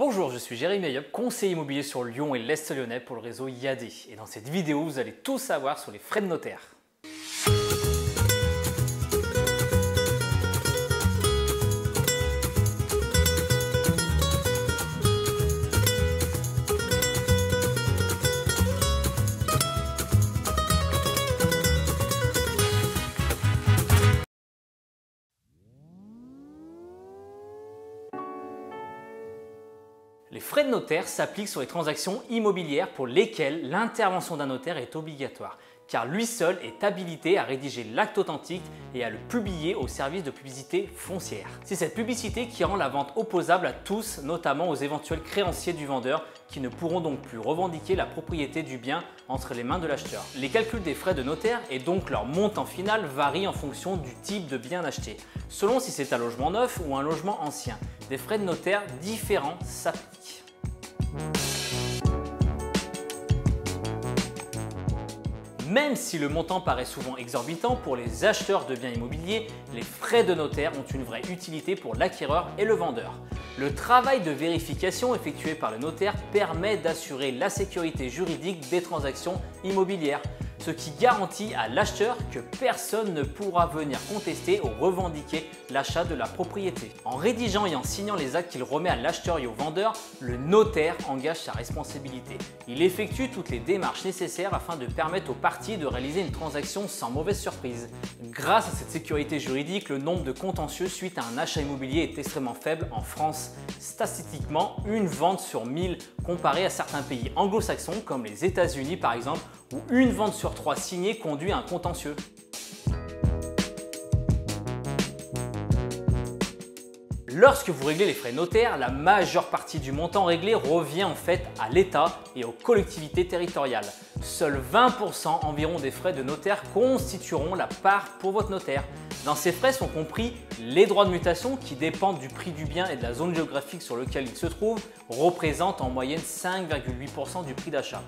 Bonjour, je suis Jérémy Ayoub, conseiller immobilier sur Lyon et l'Est lyonnais pour le réseau IAD. Et dans cette vidéo, vous allez tout savoir sur les frais de notaire. Les frais de notaire s'appliquent sur les transactions immobilières pour lesquelles l'intervention d'un notaire est obligatoire, car lui seul est habilité à rédiger l'acte authentique et à le publier au service de publicité foncière. C'est cette publicité qui rend la vente opposable à tous, notamment aux éventuels créanciers du vendeur, qui ne pourront donc plus revendiquer la propriété du bien entre les mains de l'acheteur. Les calculs des frais de notaire et donc leur montant final varient en fonction du type de bien acheté, selon si c'est un logement neuf ou un logement ancien. Des frais de notaire différents s'appliquent. Même si le montant paraît souvent exorbitant pour les acheteurs de biens immobiliers, les frais de notaire ont une vraie utilité pour l'acquéreur et le vendeur. Le travail de vérification effectué par le notaire permet d'assurer la sécurité juridique des transactions immobilières, ce qui garantit à l'acheteur que personne ne pourra venir contester ou revendiquer l'achat de la propriété. En rédigeant et en signant les actes qu'il remet à l'acheteur et au vendeur, le notaire engage sa responsabilité. Il effectue toutes les démarches nécessaires afin de permettre aux parties de réaliser une transaction sans mauvaise surprise. Grâce à cette sécurité juridique, le nombre de contentieux suite à un achat immobilier est extrêmement faible en France. Statistiquement, une vente sur 1000 comparé à certains pays anglo-saxons comme les États-Unis par exemple, où une vente sur 3 signée conduit à un contentieux. Lorsque vous réglez les frais notaires, la majeure partie du montant réglé revient en fait à l'État et aux collectivités territoriales. Seuls 20% environ des frais de notaire constitueront la part pour votre notaire. Dans ces frais sont compris les droits de mutation qui dépendent du prix du bien et de la zone géographique sur laquelle il se trouve, représentent en moyenne 5,8% du prix d'achat.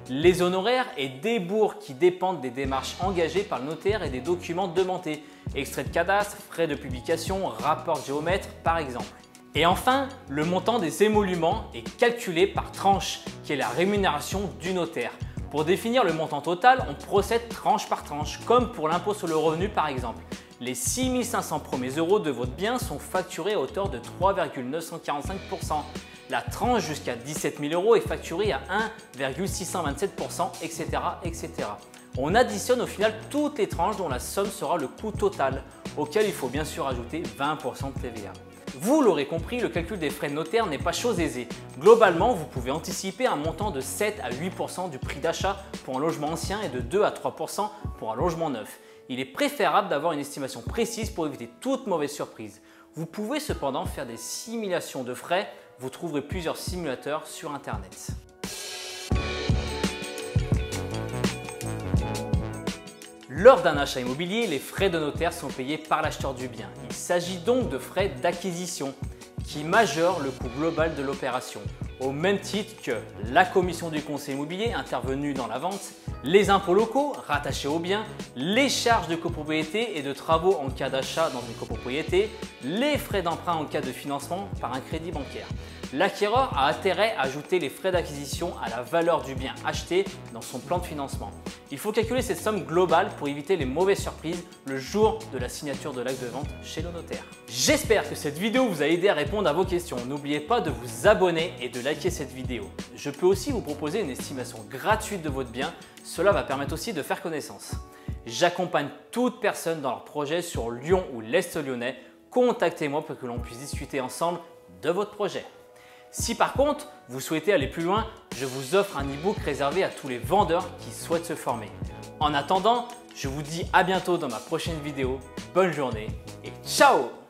Les honoraires et débours qui dépendent des démarches engagées par le notaire et des documents demandés, extraits de cadastre, frais de publication, rapport géomètre par exemple. Et enfin, le montant des émoluments est calculé par tranche, qui est la rémunération du notaire. Pour définir le montant total, on procède tranche par tranche, comme pour l'impôt sur le revenu par exemple. Les 6 500 premiers euros de votre bien sont facturés à hauteur de 3,945%. La tranche jusqu'à 17 000 euros est facturée à 1,627%, etc., etc. On additionne au final toutes les tranches dont la somme sera le coût total, auquel il faut bien sûr ajouter 20% de TVA. Vous l'aurez compris, le calcul des frais de notaire n'est pas chose aisée. Globalement, vous pouvez anticiper un montant de 7 à 8% du prix d'achat pour un logement ancien et de 2 à 3% pour un logement neuf. Il est préférable d'avoir une estimation précise pour éviter toute mauvaise surprise. Vous pouvez cependant faire des simulations de frais. Vous trouverez plusieurs simulateurs sur Internet. Lors d'un achat immobilier, les frais de notaire sont payés par l'acheteur du bien. Il s'agit donc de frais d'acquisition qui majorent le coût global de l'opération, au même titre que la commission du conseil immobilier intervenue dans la vente, les impôts locaux rattachés au bien, les charges de copropriété et de travaux en cas d'achat dans une copropriété, les frais d'emprunt en cas de financement par un crédit bancaire. L'acquéreur a intérêt à ajouter les frais d'acquisition à la valeur du bien acheté dans son plan de financement. Il faut calculer cette somme globale pour éviter les mauvaises surprises le jour de la signature de l'acte de vente chez le notaire. J'espère que cette vidéo vous a aidé à répondre à vos questions. N'oubliez pas de vous abonner et de liker cette vidéo. Je peux aussi vous proposer une estimation gratuite de votre bien. Cela va permettre aussi de faire connaissance. J'accompagne toute personne dans leur projet sur Lyon ou l'Est lyonnais. Contactez-moi pour que l'on puisse discuter ensemble de votre projet. Si par contre, vous souhaitez aller plus loin, je vous offre un e-book réservé à tous les vendeurs qui souhaitent se former. En attendant, je vous dis à bientôt dans ma prochaine vidéo. Bonne journée et ciao!